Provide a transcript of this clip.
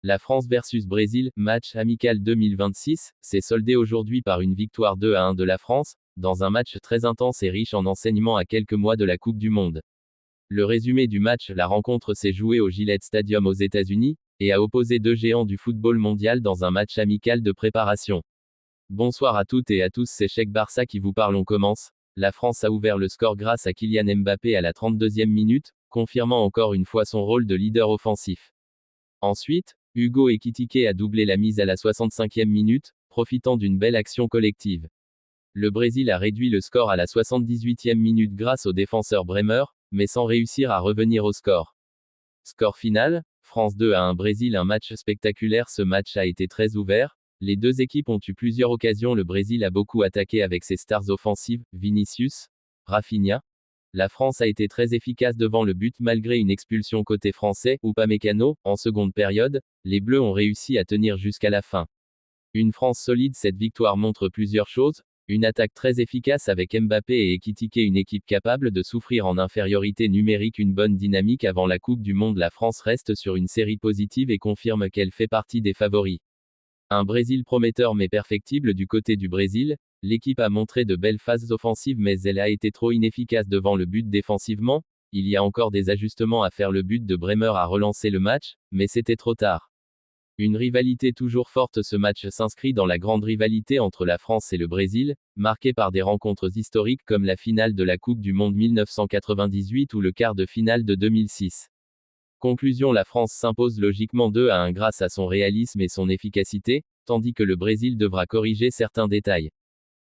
La France versus Brésil, match amical 2026, s'est soldé aujourd'hui par une victoire 2-1 de la France, dans un match très intense et riche en enseignements à quelques mois de la Coupe du Monde. Le résumé du match, la rencontre s'est jouée au Gillette Stadium aux États-Unis, et a opposé deux géants du football mondial dans un match amical de préparation. Bonsoir à toutes et à tous, c'est Cheikh Barça qui vous parle, on commence. La France a ouvert le score grâce à Kylian Mbappé à la 32e minute, confirmant encore une fois son rôle de leader offensif. Ensuite, Hugo Ekitike a doublé la mise à la 65e minute, profitant d'une belle action collective. Le Brésil a réduit le score à la 78e minute grâce au défenseur Bremer, mais sans réussir à revenir au score. Score final, France 2-1 Brésil, un match spectaculaire. Ce match a été très ouvert, les deux équipes ont eu plusieurs occasions. Le Brésil a beaucoup attaqué avec ses stars offensives, Vinicius, Rafinha. La France a été très efficace devant le but malgré une expulsion côté français, Upamecano. En seconde période, les Bleus ont réussi à tenir jusqu'à la fin. Une France solide. Cette victoire montre plusieurs choses. Une attaque très efficace avec Mbappé et Ekitike, une équipe capable de souffrir en infériorité numérique, une bonne dynamique avant la Coupe du Monde. La France reste sur une série positive et confirme qu'elle fait partie des favoris. Un Brésil prometteur mais perfectible du côté du Brésil. L'équipe a montré de belles phases offensives mais elle a été trop inefficace devant le but défensivement. Il y a encore des ajustements à faire. Le but de Bremer a relancé le match, mais c'était trop tard. Une rivalité toujours forte. Ce match s'inscrit dans la grande rivalité entre la France et le Brésil, marquée par des rencontres historiques comme la finale de la Coupe du Monde 1998 ou le quart de finale de 2006. Conclusion: la France s'impose logiquement 2-1 grâce à son réalisme et son efficacité, tandis que le Brésil devra corriger certains détails.